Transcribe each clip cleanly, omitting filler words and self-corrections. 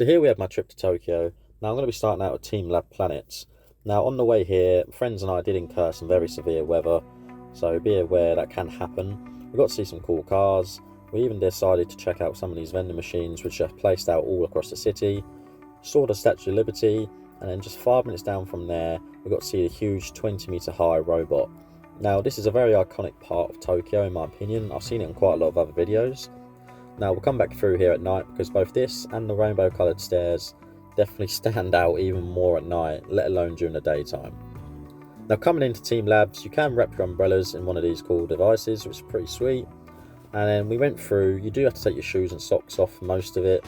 So here we have my trip to Tokyo. Now I'm going to be starting out with Team Lab Planets. Now on the way here, friends and I did incur some very severe weather, so be aware that can happen. We got to see some cool cars. We even decided to check out some of these vending machines which are placed out all across the city. Saw the Statue of Liberty, and then just 5 minutes down from there, we got to see the huge 20-meter high robot. Now this is a very iconic part of Tokyo in my opinion. I've seen it in quite a lot of other videos. Now we'll come back through here at night because both this and the rainbow coloured stairs definitely stand out even more at night, let alone during the daytime. Now coming into Team Labs, you can wrap your umbrellas in one of these cool devices, which is pretty sweet. And then we went through, you do have to take your shoes and socks off for most of it,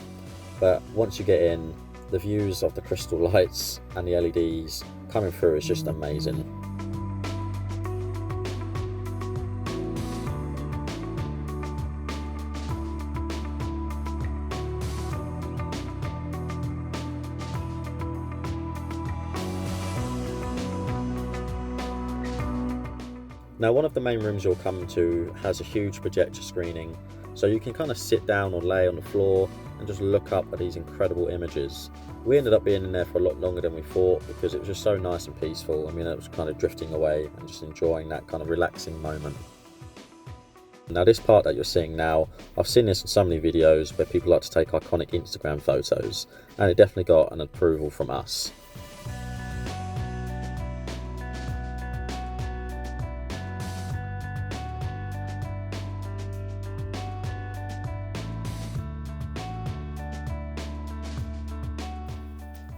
but once you get in, the views of the crystal lights and the LEDs coming through is just amazing. Now one of the main rooms you'll come to has a huge projector screening, so you can kind of sit down or lay on the floor and just look up at these incredible images. We ended up being in there for a lot longer than we thought because it was just so nice and peaceful. I mean, it was kind of drifting away and just enjoying that kind of relaxing moment. Now this part that you're seeing now, I've seen this in so many videos where people like to take iconic Instagram photos, and it definitely got an approval from us.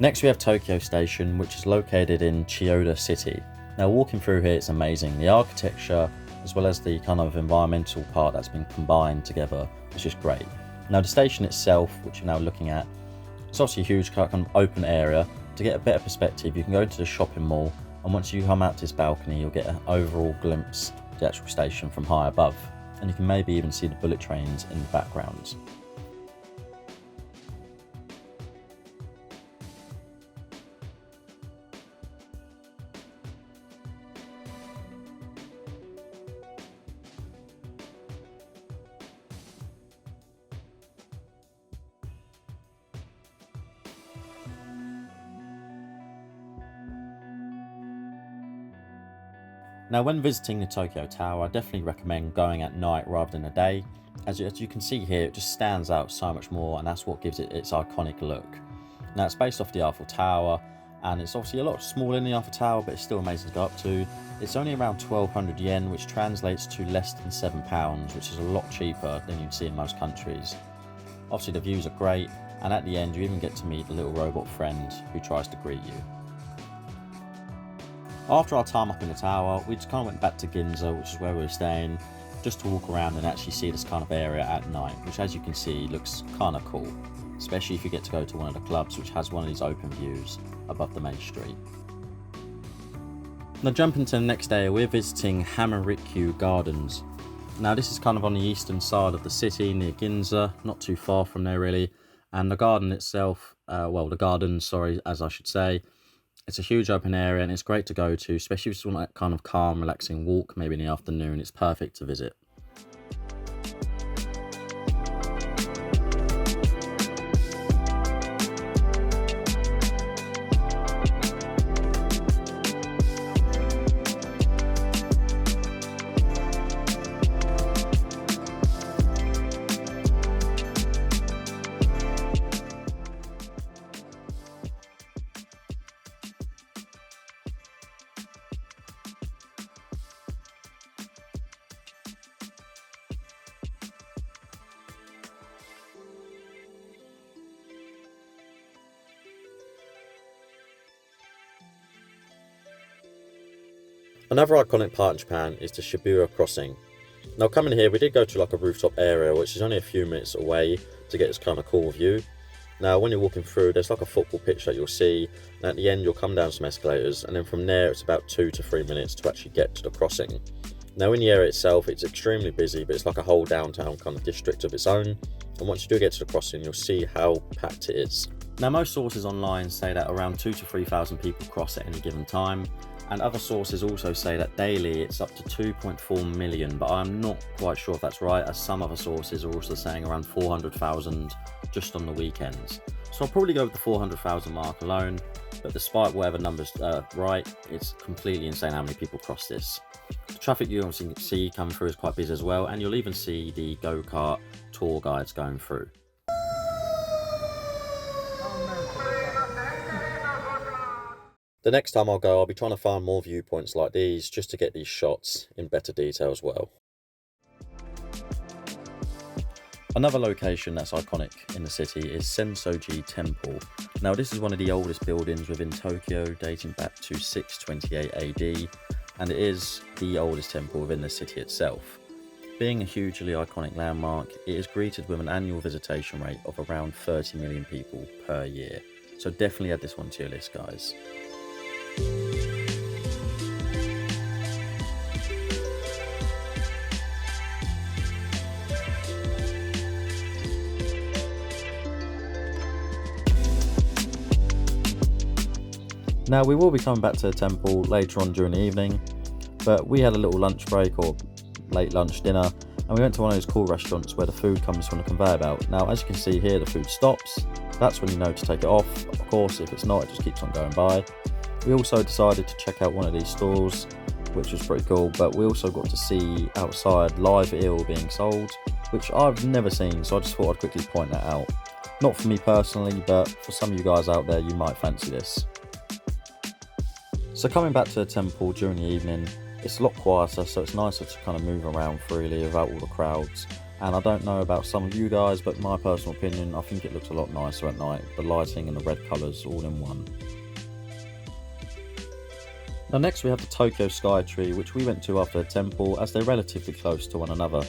Next we have Tokyo Station, which is located in Chiyoda City. Now walking through here, it's amazing. The architecture as well as the kind of environmental part that's been combined together is just great. Now the station itself, which you're now looking at, it's obviously a huge kind of open area. To get a better perspective, you can go into the shopping mall, and once you come out to this balcony, you'll get an overall glimpse of the actual station from high above. And you can maybe even see the bullet trains in the background. Now when visiting the Tokyo Tower, I definitely recommend going at night rather than the day. As you can see here, it just stands out so much more, and that's what gives it its iconic look. Now it's based off the Eiffel Tower, and it's obviously a lot smaller than the Eiffel Tower, but it's still amazing to go up to. It's only around 1200 yen, which translates to less than £7, which is a lot cheaper than you'd see in most countries. Obviously the views are great, and at the end you even get to meet the little robot friend who tries to greet you. After our time up in the tower, we just kind of went back to Ginza, which is where we were staying, just to walk around and actually see this kind of area at night, which as you can see looks kind of cool, especially if you get to go to one of the clubs which has one of these open views above the main street. Now jumping to the next day, we're visiting Hamarikyu Gardens. Now this is kind of on the eastern side of the city near Ginza, not too far from there really, and the garden itself, as I should say, it's a huge open area and it's great to go to, especially if you want that kind of calm, relaxing walk, maybe in the afternoon. It's perfect to visit. Another iconic part in Japan is the Shibuya crossing. Now coming here, we did go to like a rooftop area which is only a few minutes away to get this kind of cool view. Now when you're walking through, there's like a football pitch that you'll see, and at the end you'll come down some escalators, and then from there it's about 2 to 3 minutes to actually get to the crossing. Now in the area itself, it's extremely busy, but it's like a whole downtown kind of district of its own, and once you do get to the crossing, you'll see how packed it is. Now most sources online say that around 2,000 to 3,000 people cross at any given time, and other sources also say that daily it's up to 2.4 million, but I'm not quite sure if that's right, as some other sources are also saying around 400,000 just on the weekends. So I'll probably go with the 400,000 mark alone, but despite whatever numbers right, it's completely insane how many people cross this. The traffic you obviously see coming through is quite busy as well, and you'll even see the go-kart tour guides going through. The next time I'll go, I'll be trying to find more viewpoints like these just to get these shots in better detail as well. Another location that's iconic in the city is Sensoji Temple. Now this is one of the oldest buildings within Tokyo, dating back to 628 AD, and it is the oldest temple within the city itself. Being a hugely iconic landmark, it is greeted with an annual visitation rate of around 30 million people per year. So definitely add this one to your list, guys. Now we will be coming back to the temple later on during the evening, but we had a little lunch break or late lunch dinner, and we went to one of those cool restaurants where the food comes from the conveyor belt. Now as you can see here, the food stops. That's when you know to take it off. Of course, if it's not, it just keeps on going by. We also decided to check out one of these stalls, which was pretty cool, but we also got to see outside live eel being sold, which I've never seen, so I just thought I'd quickly point that out. Not for me personally, but for some of you guys out there, you might fancy this. So coming back to the temple during the evening, it's a lot quieter, so it's nicer to kind of move around freely without all the crowds. And I don't know about some of you guys, but my personal opinion, I think it looks a lot nicer at night, the lighting and the red colours all in one. Now next we have the Tokyo Sky Tree, which we went to after the temple, as they're relatively close to one another.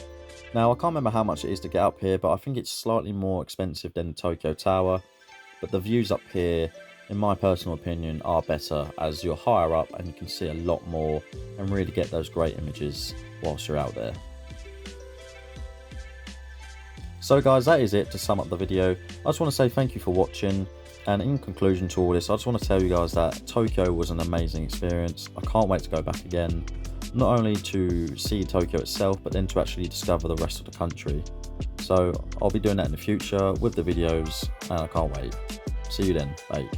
Now I can't remember how much it is to get up here, but I think it's slightly more expensive than the Tokyo Tower. But the views up here, in my personal opinion, are better, as you're higher up and you can see a lot more and really get those great images whilst you're out there. So guys, that is it to sum up the video. I just want to say thank you for watching, and in conclusion to all this, I just want to tell you guys that Tokyo was an amazing experience. I can't wait to go back again, not only to see Tokyo itself, but then to actually discover the rest of the country. So I'll be doing that in the future with the videos, and I can't wait. See you then, bye.